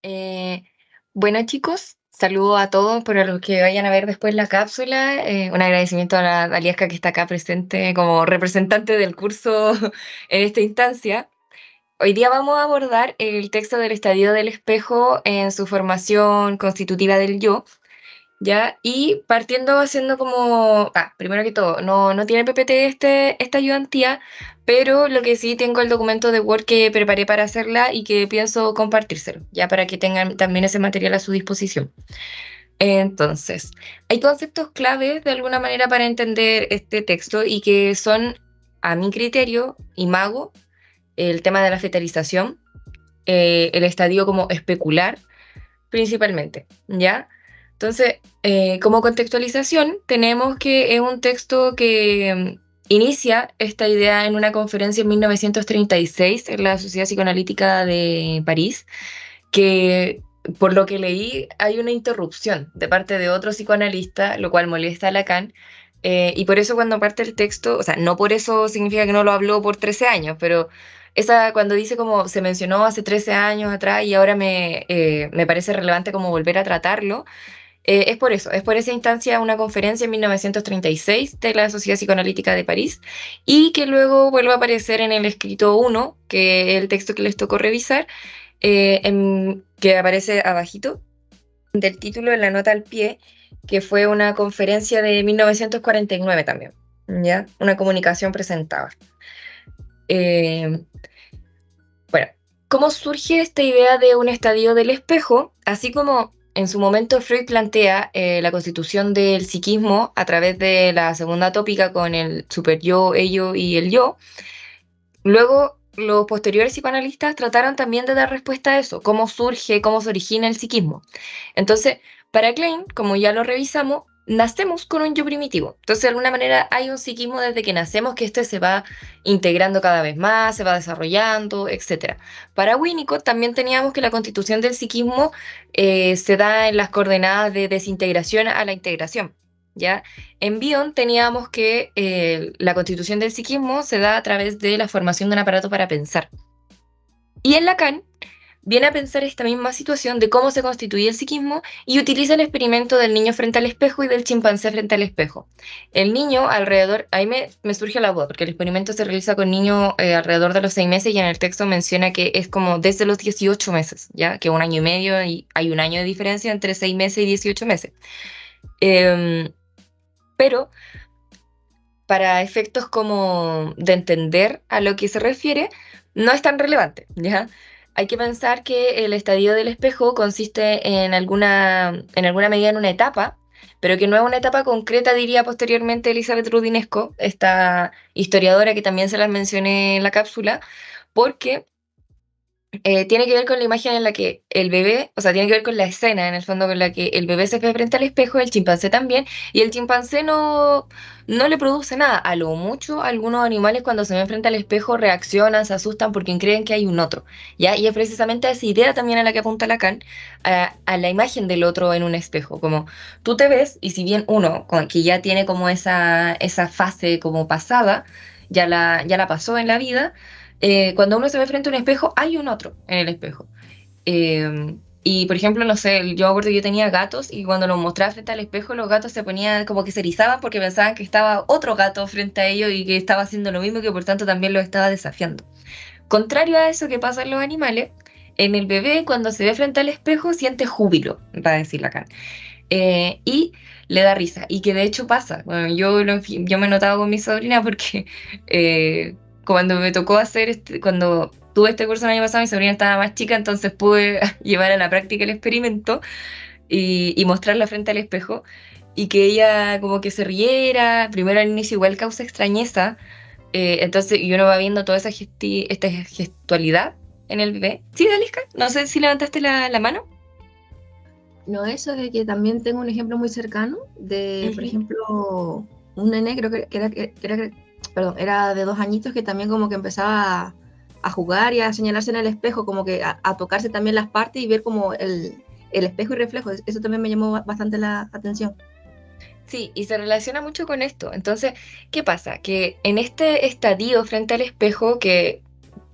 Eh, bueno, chicos, saludo a todos por los que vayan a ver después la cápsula. Un agradecimiento a la Aliesca que está acá presente como representante del curso en esta instancia. Hoy día vamos a abordar el texto del Estadio del Espejo en su formación constitutiva del yo. ¿Ya? Y partiendo haciendo como, primero que todo, no tiene PPT esta ayudantía, pero lo que sí tengo el documento de Word que preparé para hacerla y que pienso compartírselo, ya para que tengan también ese material a su disposición. Entonces, hay conceptos claves de alguna manera para entender este texto y que son, a mi criterio, imago, el tema de la fetalización, el estadio como especular, principalmente, ¿ya? Entonces, como contextualización, tenemos que es un texto que inicia esta idea en una conferencia en 1936 en la Sociedad Psicoanalítica de París, que por lo que leí hay una interrupción de parte de otro psicoanalista, lo cual molesta a Lacan. Y por eso cuando parte el texto, o sea, no por eso significa que no lo habló por 13 años, pero esa cuando dice como se mencionó hace 13 años atrás y ahora me parece relevante como volver a tratarlo, es por eso, es por esa instancia una conferencia en 1936 de la Sociedad Psicoanalítica de París y que luego vuelve a aparecer en el escrito uno, que es el texto que les tocó revisar, que aparece abajito del título en la nota al pie, que fue una conferencia de 1949 también, ¿ya? Una comunicación presentada. Eh, bueno, ¿cómo surge esta idea de un estadio del espejo? Así como en su momento Freud plantea la constitución del psiquismo a través de la segunda tópica con el superyo, ello y el yo, luego los posteriores psicoanalistas trataron también de dar respuesta a eso, cómo surge, cómo se origina el psiquismo. Entonces, para Klein, como ya lo revisamos, nacemos con un yo primitivo. Entonces, de alguna manera hay un psiquismo desde que nacemos que este se va integrando cada vez más, se va desarrollando, etcétera. Para Winnicott también teníamos que la constitución del psiquismo se da en las coordenadas de desintegración a la integración. ¿Ya? En Bion teníamos que la constitución del psiquismo se da a través de la formación de un aparato para pensar. Y en Lacan viene a pensar esta misma situación de cómo se constituye el psiquismo y utiliza el experimento del niño frente al espejo y del chimpancé frente al espejo. El niño alrededor, ahí me surge la duda, porque el experimento se realiza con niños alrededor de los 6 meses y en el texto menciona que es como desde los 18 meses, ya que 1 año y medio y hay 1 año de diferencia entre 6 meses y 18 meses. Pero para efectos como de entender a lo que se refiere, no es tan relevante, ¿ya? Hay que pensar que el estadio del espejo consiste en alguna medida en una etapa, pero que no es una etapa concreta, diría posteriormente Elizabeth Rudinesco, esta historiadora que también se las mencioné en la cápsula, porque tiene que ver con la imagen en la que el bebé, o sea, tiene que ver con la escena en el fondo con la que el bebé se ve frente al espejo, el chimpancé también, y el chimpancé no le produce nada. A lo mucho, algunos animales cuando se ven frente al espejo reaccionan, se asustan porque creen que hay un otro, ¿ya? Y es precisamente a esa idea también a la que apunta Lacan, a la imagen del otro en un espejo, como tú te ves, y si bien uno que ya tiene como esa fase como pasada, ya la pasó en la vida, cuando uno se ve frente a un espejo, hay un otro en el espejo. Y por ejemplo, no sé, yo me acuerdo que yo tenía gatos y cuando los mostraba frente al espejo, los gatos se ponían como que se erizaban porque pensaban que estaba otro gato frente a ellos y que estaba haciendo lo mismo y que por tanto también los estaba desafiando. Contrario a eso que pasa en los animales, en el bebé cuando se ve frente al espejo siente júbilo, va a decir Lacan, y le da risa, y que de hecho pasa. Bueno, yo me he notado con mi sobrina porque cuando me tocó cuando tuve este curso el año pasado, mi sobrina estaba más chica, entonces pude llevar a la práctica el experimento y mostrarla frente al espejo, y que ella como que se riera, primero al inicio igual causa extrañeza, entonces y uno va viendo toda esta gestualidad en el bebé. Sí, Dalisca, no sé si levantaste la mano. No, eso es de que también tengo un ejemplo muy cercano de, por Ujú. ejemplo, un nene, creo perdón, era de 2 añitos que también como que empezaba a jugar y a señalarse en el espejo, como que a tocarse también las partes y ver como el espejo y reflejo. Eso también me llamó bastante la atención. Sí, y se relaciona mucho con esto. Entonces, ¿qué pasa? Que en este estadio frente al espejo, que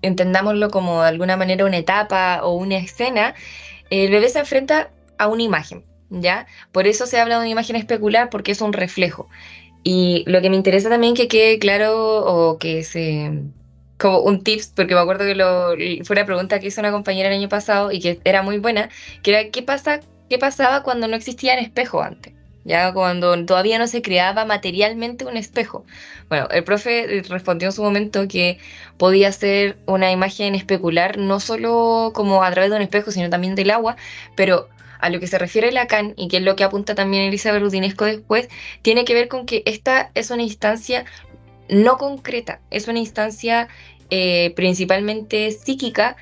entendámoslo como de alguna manera una etapa o una escena, el bebé se enfrenta a una imagen, ¿ya? Por eso se habla de una imagen especular, porque es un reflejo. Y lo que me interesa también que quede claro o que se... como un tips, porque me acuerdo que fue una pregunta que hizo una compañera el año pasado y que era muy buena, que era qué pasaba cuando no existían espejos antes, ya cuando todavía no se creaba materialmente un espejo. Bueno, el profe respondió en su momento que podía ser una imagen especular, no solo como a través de un espejo, sino también del agua, pero a lo que se refiere Lacan, y que es lo que apunta también Elizabeth Rudinesco después, tiene que ver con que esta es una instancia no concreta, es una instancia principalmente psíquica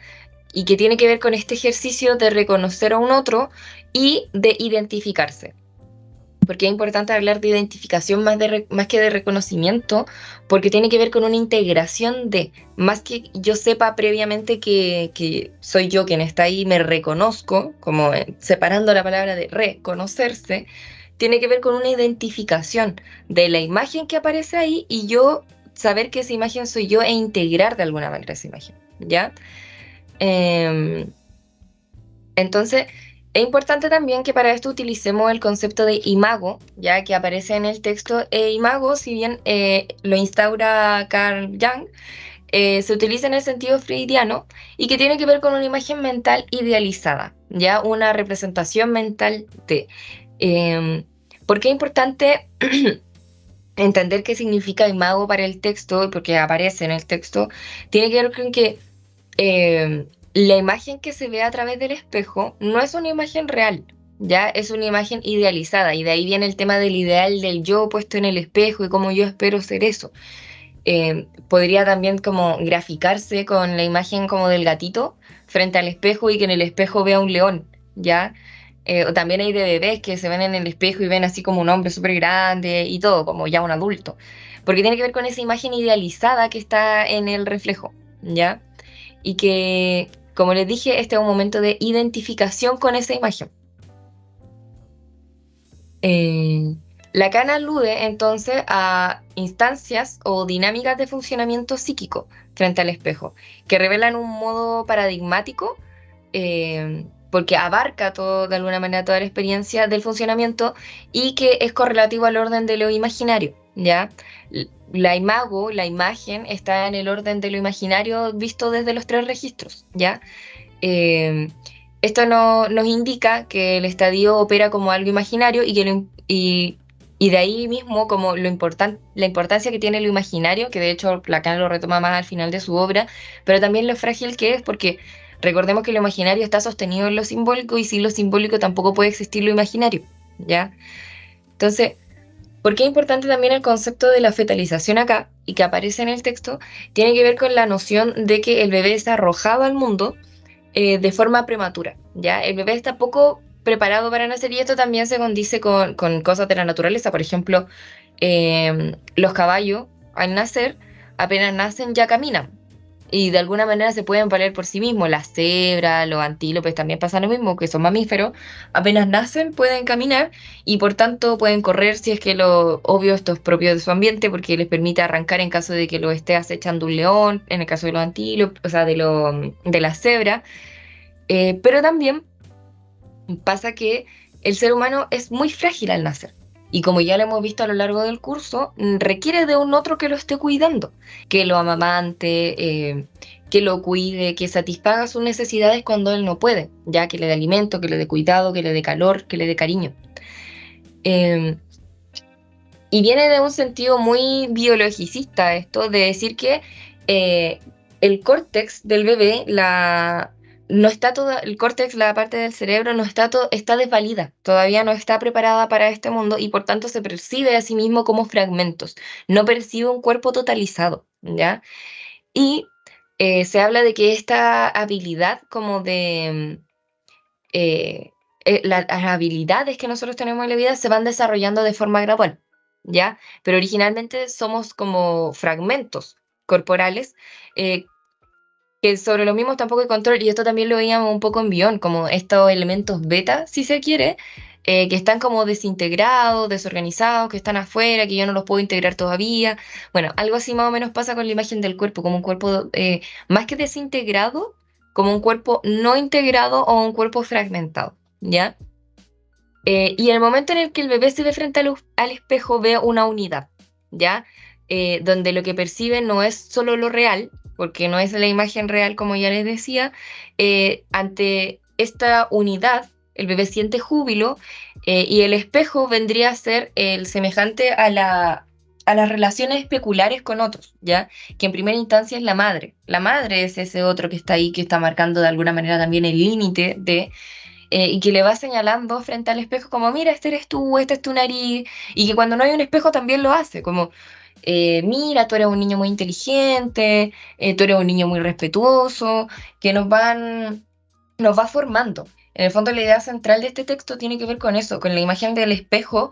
y que tiene que ver con este ejercicio de reconocer a un otro y de identificarse. Porque es importante hablar de identificación más que de reconocimiento, porque tiene que ver con una integración de, más que yo sepa previamente que soy yo quien está ahí, me reconozco, como separando la palabra de reconocerse, tiene que ver con una identificación de la imagen que aparece ahí y yo saber que esa imagen soy yo e integrar de alguna manera esa imagen, ¿ya? Em, entonces, es importante también que para esto utilicemos el concepto de imago, ya que aparece en el texto. Imago, si bien lo instaura Carl Jung, se utiliza en el sentido freudiano y que tiene que ver con una imagen mental idealizada, ya una representación mental de... Eh, ¿Por qué es importante entender qué significa imago para el texto? Porque aparece en el texto, tiene que ver con que la imagen que se ve a través del espejo no es una imagen real, ya es una imagen idealizada y de ahí viene el tema del ideal del yo puesto en el espejo y cómo yo espero ser eso. Podría también como graficarse con la imagen como del gatito frente al espejo y que en el espejo vea un león, ¿ya? O también hay de bebés que se ven en el espejo y ven así como un hombre súper grande y todo, como ya un adulto, porque tiene que ver con esa imagen idealizada que está en el reflejo, ¿ya? Y que, como les dije, este es un momento de identificación con esa imagen. Eh, Lacan alude entonces a instancias o dinámicas de funcionamiento psíquico frente al espejo, que revelan un modo paradigmático, porque abarca todo, de alguna manera toda la experiencia del funcionamiento y que es correlativo al orden de lo imaginario, ¿ya? La imago, la imagen, está en el orden de lo imaginario visto desde los tres registros, ¿ya? Eh, Esto nos indica que el estadio opera como algo imaginario y, y de ahí mismo como la importancia que tiene lo imaginario, que de hecho Lacan lo retoma más al final de su obra, pero también lo frágil que es porque recordemos que lo imaginario está sostenido en lo simbólico y sin lo simbólico tampoco puede existir lo imaginario, ¿ya? Entonces, ¿por qué es importante también el concepto de la fetalización acá y que aparece en el texto? Tiene que ver con la noción de que el bebé es arrojado al mundo de forma prematura, ¿ya? El bebé está poco preparado para nacer y esto también se condice con cosas de la naturaleza. Por ejemplo, los caballos al nacer, apenas nacen ya caminan y de alguna manera se pueden valer por sí mismos. Las cebras, los antílopes también pasa lo mismo, que son mamíferos, apenas nacen pueden caminar y por tanto pueden correr si es que lo obvio esto es propio de su ambiente porque les permite arrancar en caso de que lo esté acechando un león, en el caso de los antílopes, o sea, de la cebra. Pero también pasa que el ser humano es muy frágil al nacer. Y como ya lo hemos visto a lo largo del curso, requiere de un otro que lo esté cuidando, que lo amamante, que lo cuide, que satisfaga sus necesidades cuando él no puede, ya que le dé alimento, que le dé cuidado, que le dé calor, que le dé cariño. Eh, y viene de un sentido muy biologicista esto, de decir que eh, el córtex del bebé, no está todo, el córtex, la parte del cerebro, no está está desvalida, todavía no está preparada para este mundo y por tanto se percibe a sí mismo como fragmentos, no percibe un cuerpo totalizado, ¿ya? Y se habla de que esta habilidad como de eh, las habilidades que nosotros tenemos en la vida se van desarrollando de forma gradual, ¿ya? Pero originalmente somos como fragmentos corporales eh, que sobre los mismos tampoco hay control, y esto también lo veíamos un poco en Bion, como estos elementos beta, si se quiere, que están como desintegrados, desorganizados, que están afuera, que yo no los puedo integrar todavía. Bueno, algo así más o menos pasa con la imagen del cuerpo, como un cuerpo más que desintegrado, como un cuerpo no integrado o un cuerpo fragmentado, ¿ya? Y en el momento en el que el bebé se ve frente al espejo, ve una unidad, ¿ya? Donde lo que percibe no es solo lo real, porque no es la imagen real, como ya les decía. Ante esta unidad, el bebé siente júbilo, y el espejo vendría a ser el semejante a las relaciones especulares con otros, ¿ya? Que en primera instancia es la madre. La madre es ese otro que está ahí, que está marcando de alguna manera también el límite de y que le va señalando frente al espejo como, mira, este eres tú, esta es tu nariz, y que cuando no hay un espejo también lo hace, como, mira, tú eres un niño muy inteligente, tú eres un niño muy respetuoso, que nos va formando. En el fondo, la idea central de este texto tiene que ver con eso, con la imagen del espejo,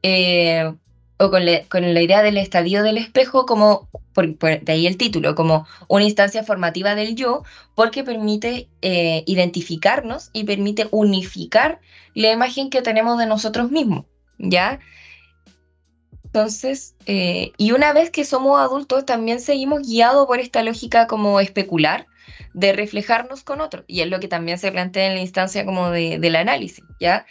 eh, o con la idea del estadio del espejo, como, de ahí el título, como una instancia formativa del yo, porque permite identificarnos y permite unificar la imagen que tenemos de nosotros mismos, ¿ya? Entonces, y una vez que somos adultos, también seguimos guiados por esta lógica como especular de reflejarnos con otros, y es lo que también se plantea en la instancia como del análisis, ¿ya?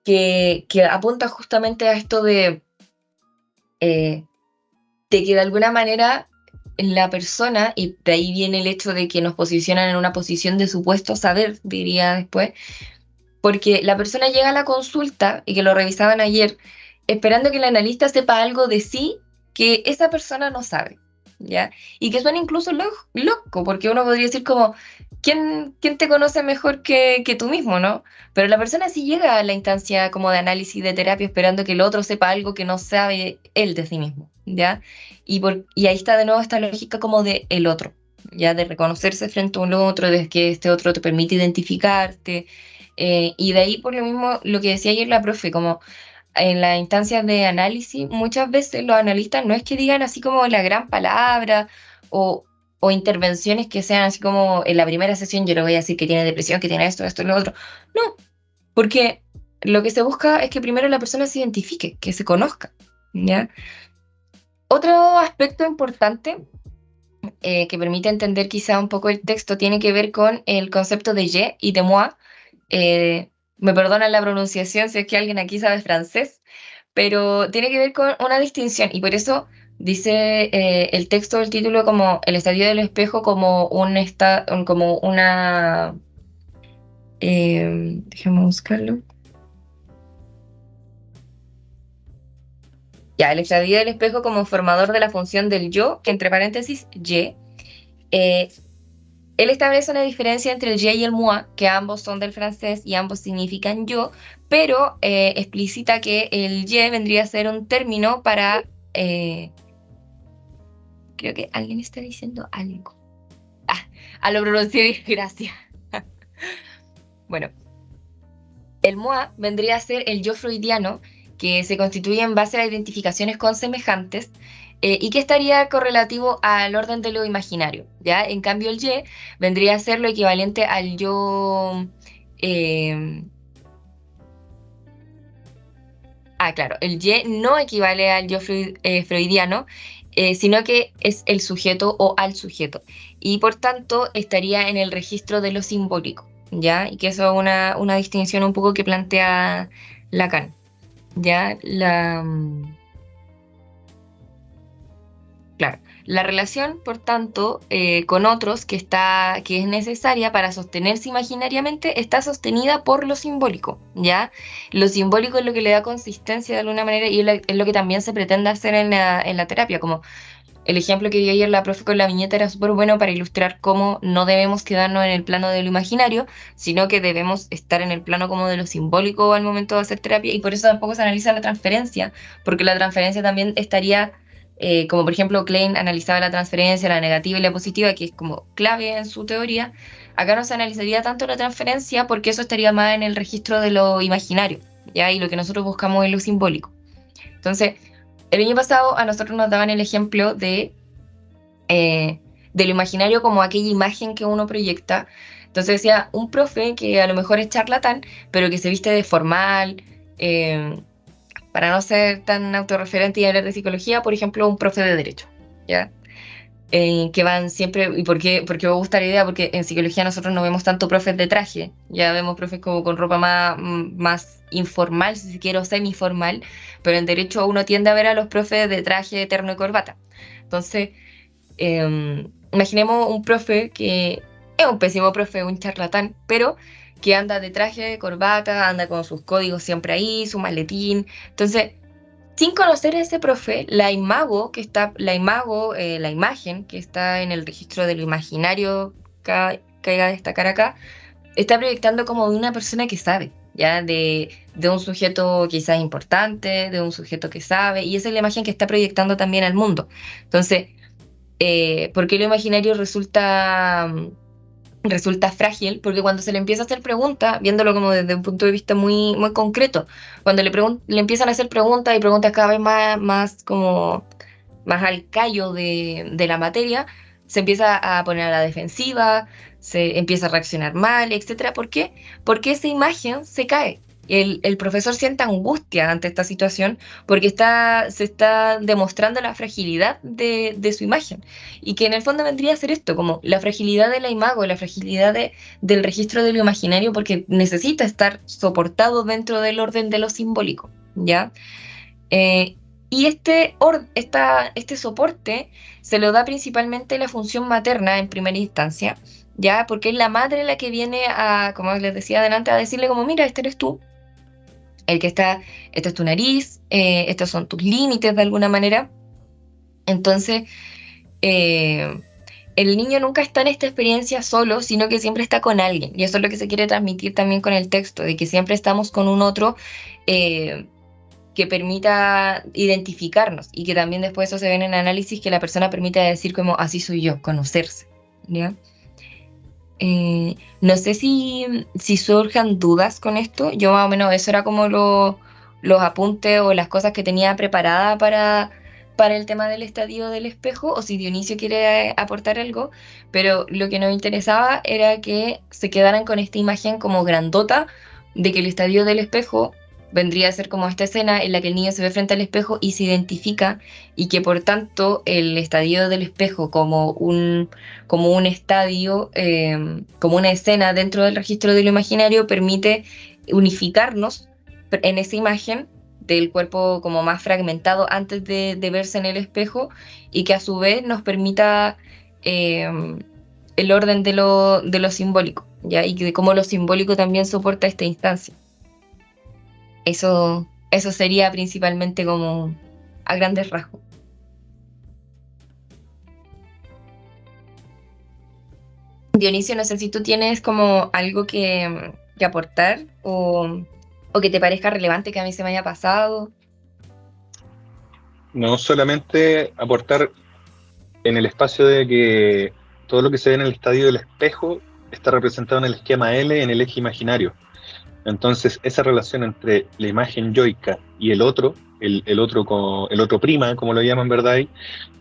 Que apunta justamente a esto eh, de que de alguna manera la persona, y de ahí viene el hecho de que nos posicionan en una posición de supuesto saber, diría después, porque la persona llega a la consulta y que lo revisaban ayer, esperando que el analista sepa algo de sí que esa persona no sabe, ¿ya? Y que suena incluso loco, porque uno podría decir como, ¿quién te conoce mejor que tú mismo, ¿no? Pero la persona sí llega a la instancia como de análisis de terapia esperando que el otro sepa algo que no sabe él de sí mismo, ¿ya? Y ahí está de nuevo esta lógica como de el otro, ¿ya? De reconocerse frente a un otro, de que este otro te permite identificarte, y de ahí por lo mismo lo que decía ayer la profe, como en las instancias de análisis, muchas veces los analistas no es que digan así como la gran palabra o, o intervenciones que sean así como en la primera sesión yo le voy a decir que tiene depresión, que tiene esto, esto y lo otro. No, porque lo que se busca es que primero la persona se identifique, que se conozca, ¿ya? Otro aspecto importante que permite entender quizá un poco el texto tiene que ver con el concepto de je y de moi. Me perdonan la pronunciación si es que alguien aquí sabe francés, pero tiene que ver con una distinción y por eso dice el texto del título como el estadio del espejo como como una... déjame buscarlo. Ya, el estadio del espejo como formador de la función del yo, que entre paréntesis, je. eh, Él establece una diferencia entre el je y el moi, que ambos son del francés y ambos significan yo, pero explicita que el je vendría a ser un término para... creo que alguien está diciendo algo. Ah, a lo pronuncié bien, gracias. Bueno, el moi vendría a ser el yo freudiano, que se constituye en base a identificaciones con semejantes, y que estaría correlativo al orden de lo imaginario, ¿ya? En cambio, el ye vendría a ser lo equivalente al yo... eh, claro, el ye no equivale al yo freudiano, sino que es el sujeto o al sujeto, y por tanto estaría en el registro de lo simbólico, ¿ya? Y que eso es una distinción un poco que plantea Lacan. Ya claro, la relación, por tanto, con otros que es necesaria para sostenerse imaginariamente, está sostenida por lo simbólico, ¿ya? Lo simbólico es lo que le da consistencia de alguna manera y es lo que también se pretende hacer en la terapia, como el ejemplo que dio ayer la profe con la viñeta era súper bueno para ilustrar cómo no debemos quedarnos en el plano de lo imaginario, sino que debemos estar en el plano como de lo simbólico al momento de hacer terapia, y por eso tampoco se analiza la transferencia, porque la transferencia también estaría, como por ejemplo Klein analizaba la transferencia, la negativa y la positiva, que es como clave en su teoría. Acá no se analizaría tanto la transferencia porque eso estaría más en el registro de lo imaginario, ¿ya? Y lo que nosotros buscamos es lo simbólico. Entonces, el año pasado a nosotros nos daban el ejemplo eh, de lo imaginario como aquella imagen que uno proyecta. Entonces decía, un profe que a lo mejor es charlatán, pero que se viste de formal, eh, para no ser tan autorreferente y hablar de psicología, por ejemplo, un profe de derecho, ¿ya? Que van siempre, ¿y por qué me gusta la idea? Porque en psicología nosotros no vemos tanto profes de traje, ya vemos profes como con ropa más informal, si se quiere, o semi-formal, pero en derecho uno tiende a ver a los profes de traje, terno y corbata. Entonces, imaginemos un profe que es un pésimo profe, un charlatán, pero que anda de traje, de corbata, anda con sus códigos siempre ahí, su maletín. Entonces, sin conocer a ese profe, la imagen que está en el registro de lo imaginario que hay a destacar acá, está proyectando como de una persona que sabe, ¿ya? De un sujeto quizás importante, de un sujeto que sabe, y esa es la imagen que está proyectando también al mundo. Entonces, ¿por qué lo imaginario resulta frágil? Porque cuando se le empieza a hacer preguntas, viéndolo como desde un punto de vista muy, muy concreto, cuando le empiezan a hacer preguntas y preguntas cada vez más como más al callo de la materia, se empieza a poner a la defensiva, se empieza a reaccionar mal, etcétera. ¿Por qué? Porque esa imagen se cae. El profesor siente angustia ante esta situación porque se está demostrando la fragilidad de su imagen, y que en el fondo vendría a ser esto, como la fragilidad de la imago, la fragilidad del registro de lo imaginario, porque necesita estar soportado dentro del orden de lo simbólico, ¿ya? Eh, y este soporte se lo da principalmente la función materna en primera instancia, ¿ya? Porque es la madre la que viene a, como les decía adelante, a decirle como, mira, este eres tú, el que está, esta es tu nariz, estos son tus límites de alguna manera. Entonces, eh, el niño nunca está en esta experiencia solo, sino que siempre está con alguien. Y eso es lo que se quiere transmitir también con el texto, de que siempre estamos con un otro, eh, que permita identificarnos, y que también después eso se ve en el análisis, que la persona permite decir como así soy yo, conocerse, ¿ya? No sé si surjan dudas con esto. Yo más o menos eso era como los apuntes o las cosas que tenía preparada para el tema del estadio del espejo, o si Dionisio quiere aportar algo, pero lo que nos interesaba era que se quedaran con esta imagen como grandota de que el estadio del espejo vendría a ser como esta escena en la que el niño se ve frente al espejo y se identifica, y que por tanto el estadio del espejo como un estadio, como una escena dentro del registro de lo imaginario, permite unificarnos en esa imagen del cuerpo como más fragmentado antes de verse en el espejo, y que a su vez nos permita eh, el orden de lo simbólico, ¿ya? Y de cómo lo simbólico también soporta esta instancia. Eso sería principalmente como a grandes rasgos. Dionisio, no sé si tú tienes como algo que aportar, o que te parezca relevante que a mí se me haya pasado. No solamente aportar en el espacio de que todo lo que se ve en el estadio del espejo está representado en el esquema L en el eje imaginario. Entonces, esa relación entre la imagen yoica y el otro, el otro prima, como lo llaman, ¿verdad?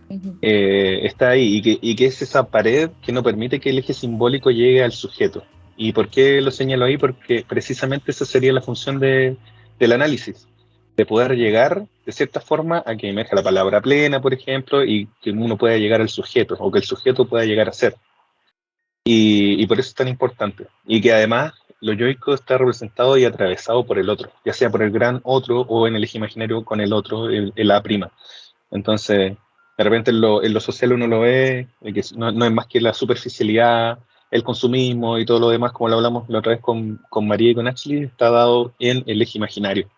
Ujú. Está ahí, y que es esa pared que no permite que el eje simbólico llegue al sujeto. ¿Y por qué lo señalo ahí? Porque precisamente esa sería la función del análisis, de poder llegar de cierta forma a que emerja la palabra plena, por ejemplo, y que uno pueda llegar al sujeto, o que el sujeto pueda llegar a ser. Y por eso es tan importante. Y que además lo yoico está representado y atravesado por el otro, ya sea por el gran otro o en el eje imaginario con el otro, el A'. Entonces, de repente en lo social uno lo ve, que no es más que la superficialidad, el consumismo y todo lo demás, como lo hablamos la otra vez con María y con Ashley, está dado en el eje imaginario.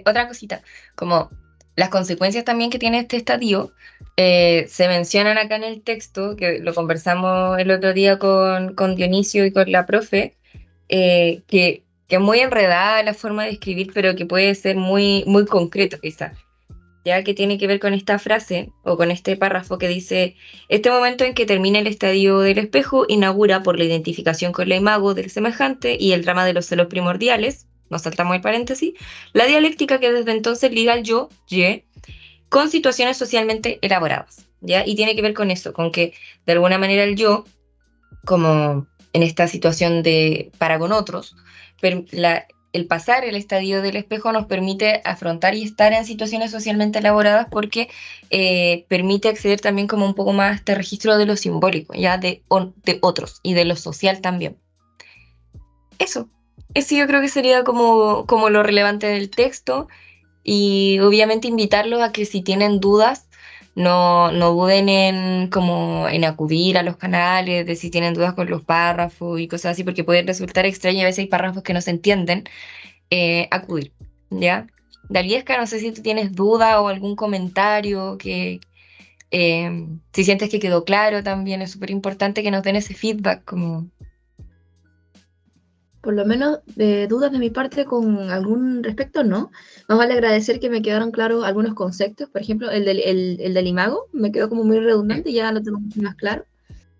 Otra cosita, como las consecuencias también que tiene este estadio, se mencionan acá en el texto, que lo conversamos el otro día con Dionisio y con la profe, que es muy enredada la forma de escribir, pero que puede ser muy, muy concreto quizás, ya que tiene que ver con esta frase o con este párrafo que dice: este momento en que termina el estadio del espejo inaugura por la identificación con la imago del semejante y el drama de los celos primordiales, nos saltamos el paréntesis, la dialéctica que desde entonces liga al yo, ye, con situaciones socialmente elaboradas. ¿ya? Y tiene que ver con eso, con que de alguna manera el yo, como en esta situación de para con otros, pero el pasar el estadio del espejo nos permite afrontar y estar en situaciones socialmente elaboradas porque permite acceder también como un poco más a este registro de lo simbólico, ya de otros y de lo social también. Eso, eso yo creo que sería como lo relevante del texto. Y obviamente invitarlos a que si tienen dudas, no duden en acudir a los canales, de si tienen dudas con los párrafos y cosas así, porque pueden resultar extraño, a veces hay párrafos que no se entienden, acudir, ¿ya? Daliesca, no sé si tú tienes duda o algún comentario si sientes que quedó claro también, es súper importante que nos den ese feedback, como... Por lo menos dudas de mi parte con algún respecto, no. Más vale agradecer que me quedaron claros algunos conceptos. Por ejemplo, el del imago me quedó como muy redundante, ya lo tengo mucho más claro.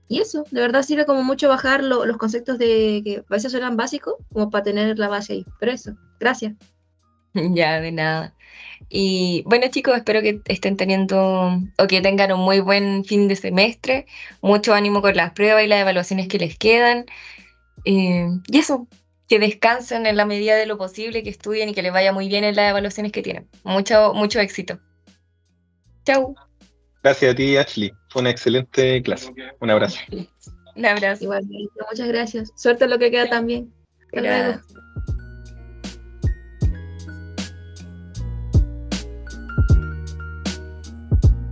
Y eso, de verdad sirve como mucho bajar los conceptos de que a veces suenan básicos, como para tener la base ahí. Pero eso, gracias. Ya, de nada. Y bueno, chicos, espero que estén teniendo o que tengan un muy buen fin de semestre. Mucho ánimo con las pruebas y las evaluaciones que les quedan. Y eso, que descansen en la medida de lo posible, que estudien y que les vaya muy bien en las evaluaciones que tienen. Mucho, mucho éxito. Chau. Gracias a ti, Ashley. Fue una excelente clase. Un abrazo. Un abrazo. Igual, muchas gracias. Suerte en lo que queda también. Hasta luego. Gracias.